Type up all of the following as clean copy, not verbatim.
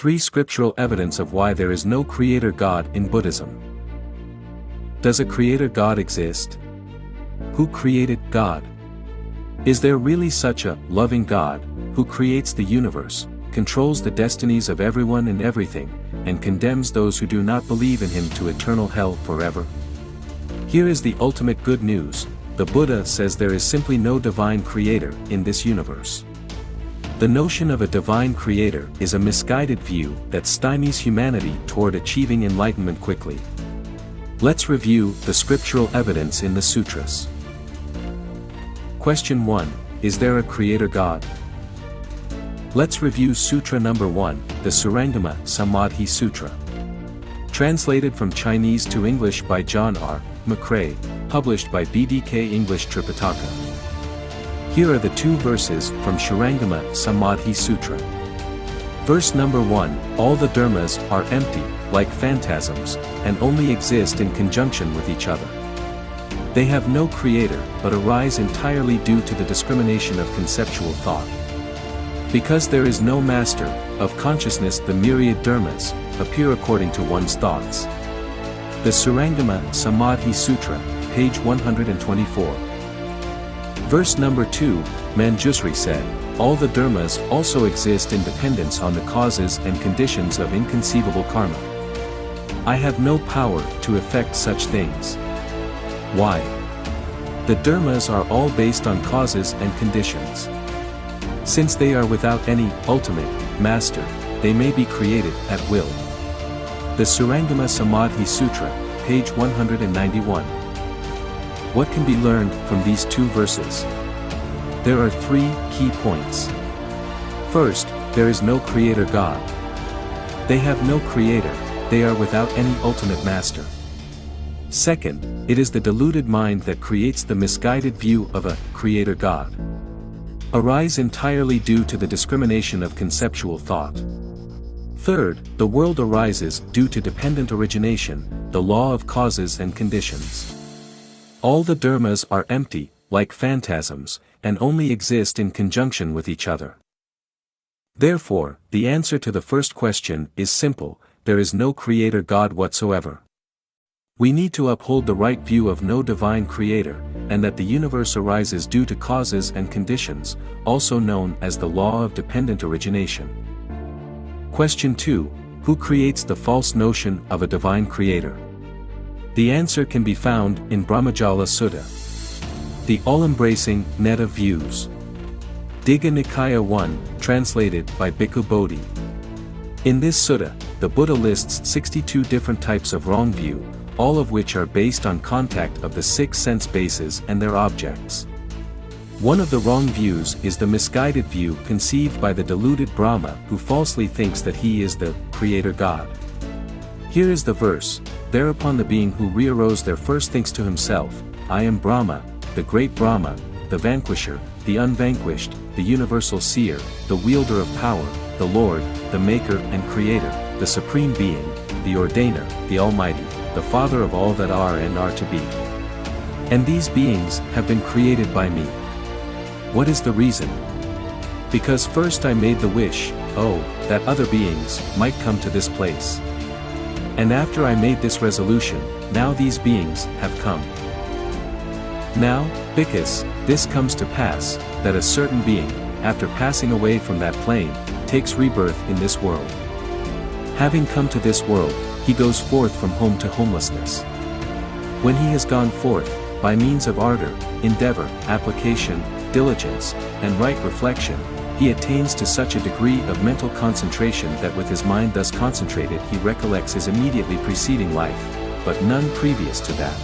3 scriptural evidence of why there is no creator God in Buddhism. Does a creator God exist? Who created God? Is there really such a loving God, who creates the universe, controls the destinies of everyone and everything, and condemns those who do not believe in him to eternal hell forever? Here is the ultimate good news: the Buddha says there is simply no divine creator in this universe. The notion of a divine creator is a misguided view that stymies humanity toward achieving enlightenment quickly. Let's review the scriptural evidence in the sutras. Question 1. Is there a creator God? Let's review Sutra number 1, the Surangama Samadhi Sutra. Translated from Chinese to English by John R. McCrae, published by BDK English Tripitaka. Here are the 2 verses from Surangama Samadhi Sutra. Verse number 1, all the dharmas are empty, like phantasms, and only exist in conjunction with each other. They have no creator, but arise entirely due to the discrimination of conceptual thought. Because there is no master of consciousness, the myriad dharmas appear according to one's thoughts. The Surangama Samadhi Sutra, page 124. Verse number 2, Manjusri said, all the dharmas also exist in dependence on the causes and conditions of inconceivable karma. I have no power to effect such things. Why? The dharmas are all based on causes and conditions. Since they are without any ultimate master, they may be created at will. The Surangama Samadhi Sutra, page 191. What can be learned from these 2 verses? There are 3 key points. First, there is no creator God. They have no creator, they are without any ultimate master. Second, it is the deluded mind that creates the misguided view of a creator God. Arise entirely due to the discrimination of conceptual thought. Third, the world arises due to dependent origination, the law of causes and conditions. All the dharmas are empty, like phantasms, and only exist in conjunction with each other. Therefore, the answer to the first question is simple: there is no creator God whatsoever. We need to uphold the right view of no divine creator, and that the universe arises due to causes and conditions, also known as the law of dependent origination. Question 2. Who creates the false notion of a divine creator? The answer can be found in Brahmajala Sutta, the all-embracing net of views. Digha Nikaya 1, translated by Bhikkhu Bodhi. In this sutta, the Buddha lists 62 different types of wrong view, all of which are based on contact of the 6 sense bases and their objects. One of the wrong views is the misguided view conceived by the deluded Brahma who falsely thinks that he is the creator God. Here is the verse: thereupon the being who re-arose there first thinks to himself, I am Brahma, the great Brahma, the vanquisher, the unvanquished, the universal seer, the wielder of power, the Lord, the maker and creator, the supreme being, the ordainer, the almighty, the father of all that are and are to be. And these beings have been created by me. What is the reason? Because first I made the wish, oh, that other beings might come to this place. And after I made this resolution, now these beings have come. Now, because this comes to pass, that a certain being, after passing away from that plane, takes rebirth in this world. Having come to this world, he goes forth from home to homelessness. When he has gone forth, by means of ardor, endeavor, application, diligence, and right reflection, he attains to such a degree of mental concentration that with his mind thus concentrated he recollects his immediately preceding life, but none previous to that.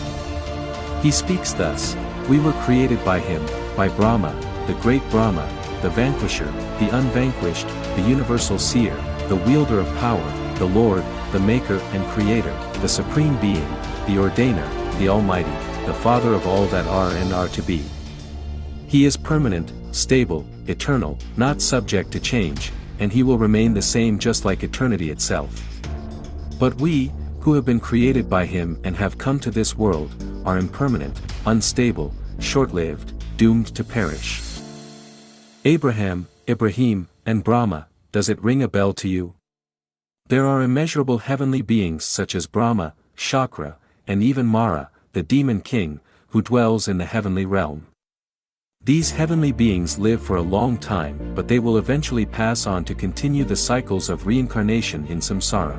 He speaks thus: we were created by him, by Brahma, the great Brahma, the vanquisher, the unvanquished, the universal seer, the wielder of power, the Lord, the maker and creator, the supreme being, the ordainer, the almighty, the father of all that are and are to be. He is permanent, stable, eternal, not subject to change, and he will remain the same just like eternity itself. But we, who have been created by him and have come to this world, are impermanent, unstable, short-lived, doomed to perish. Abraham, Ibrahim, and Brahma, does it ring a bell to you? There are immeasurable heavenly beings such as Brahma, Shakra, and even Mara, the demon king, who dwells in the heavenly realm. These heavenly beings live for a long time, but they will eventually pass on to continue the cycles of reincarnation in Samsara.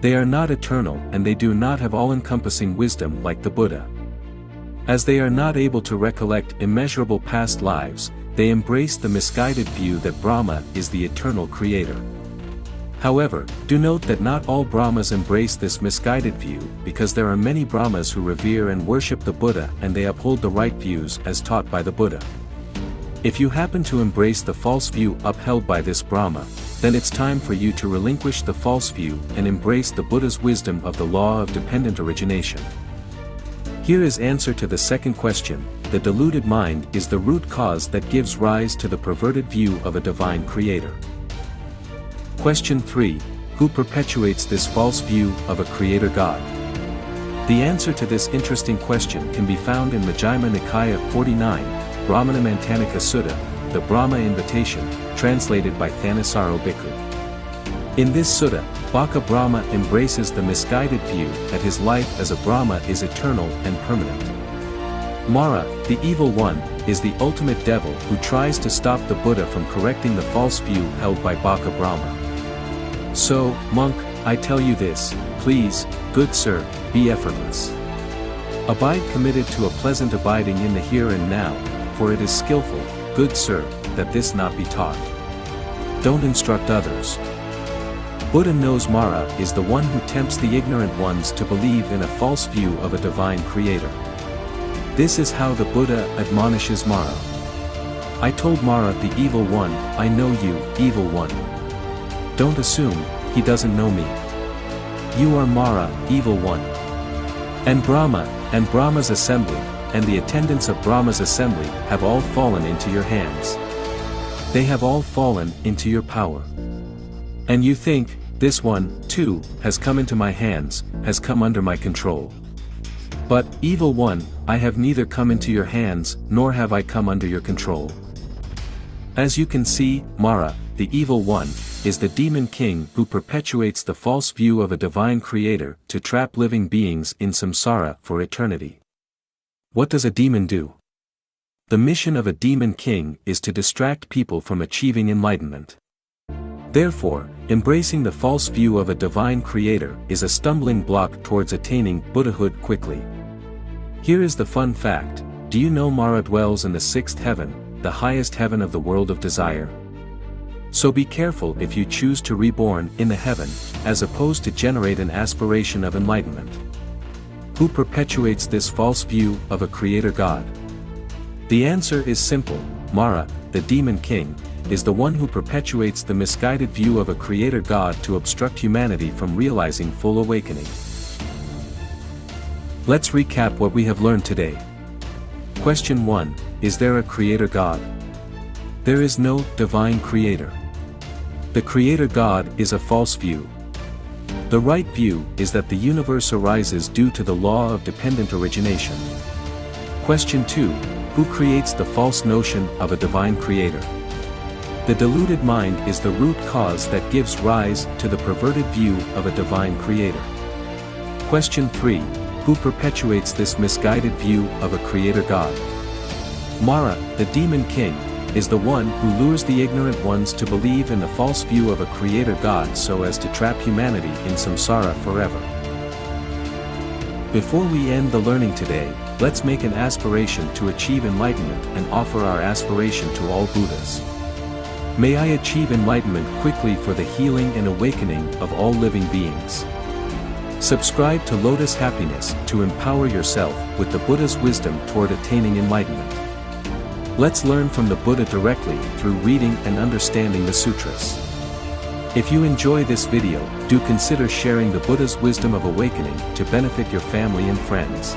They are not eternal and they do not have all-encompassing wisdom like the Buddha. As they are not able to recollect immeasurable past lives, they embrace the misguided view that Brahma is the eternal creator. However, do note that not all Brahmas embrace this misguided view, because there are many Brahmas who revere and worship the Buddha and they uphold the right views as taught by the Buddha. If you happen to embrace the false view upheld by this Brahma, then it's time for you to relinquish the false view and embrace the Buddha's wisdom of the law of dependent origination. Here is answer to the second question: the deluded mind is the root cause that gives rise to the perverted view of a divine creator. Question 3. Who perpetuates this false view of a creator God? The answer to this interesting question can be found in Majjhima Nikaya 49, Brahmana Mantanika Sutta, the Brahma Invitation, translated by Thanissaro Bhikkhu. In this sutta, Bhakka Brahma embraces the misguided view that his life as a Brahma is eternal and permanent. Mara, the evil one, is the ultimate devil who tries to stop the Buddha from correcting the false view held by Bhakka Brahma. So, monk, I tell you this, please, good sir, be effortless. Abide committed to a pleasant abiding in the here and now, for it is skillful, good sir, that this not be taught. Don't instruct others. Buddha knows Mara is the one who tempts the ignorant ones to believe in a false view of a divine creator. This is how the Buddha admonishes Mara. I told Mara the evil one, I know you, evil one. Don't assume, he doesn't know me. You are Mara, evil one. And Brahma's assembly, and the attendants of Brahma's assembly have all fallen into your hands. They have all fallen into your power. And you think, this one, too, has come into my hands, has come under my control. But, evil one, I have neither come into your hands, nor have I come under your control. As you can see, Mara, the evil one, is the demon king who perpetuates the false view of a divine creator to trap living beings in samsara for eternity. What does a demon do? The mission of a demon king is to distract people from achieving enlightenment. Therefore, embracing the false view of a divine creator is a stumbling block towards attaining Buddhahood quickly. Here is the fun fact: do you know Mara dwells in the sixth heaven, the highest heaven of the world of desire? So be careful if you choose to reborn in the heaven, as opposed to generate an aspiration of enlightenment. Who perpetuates this false view of a creator God? The answer is simple: Mara, the demon king, is the one who perpetuates the misguided view of a creator God to obstruct humanity from realizing full awakening. Let's recap what we have learned today. Question 1. Is there a creator God? There is no divine creator. The creator God is a false view. The right view is that the universe arises due to the law of dependent origination. Question 2. Who creates the false notion of a divine creator? The deluded mind is the root cause that gives rise to the perverted view of a divine creator. Question 3. Who perpetuates this misguided view of a creator God? Mara, the demon king, is the one who lures the ignorant ones to believe in the false view of a creator God so as to trap humanity in samsara forever. Before we end the learning today, let's make an aspiration to achieve enlightenment and offer our aspiration to all Buddhas. May I achieve enlightenment quickly for the healing and awakening of all living beings. Subscribe to Lotus Happiness to empower yourself with the Buddha's wisdom toward attaining enlightenment. Let's learn from the Buddha directly through reading and understanding the sutras. If you enjoy this video, do consider sharing the Buddha's wisdom of awakening to benefit your family and friends.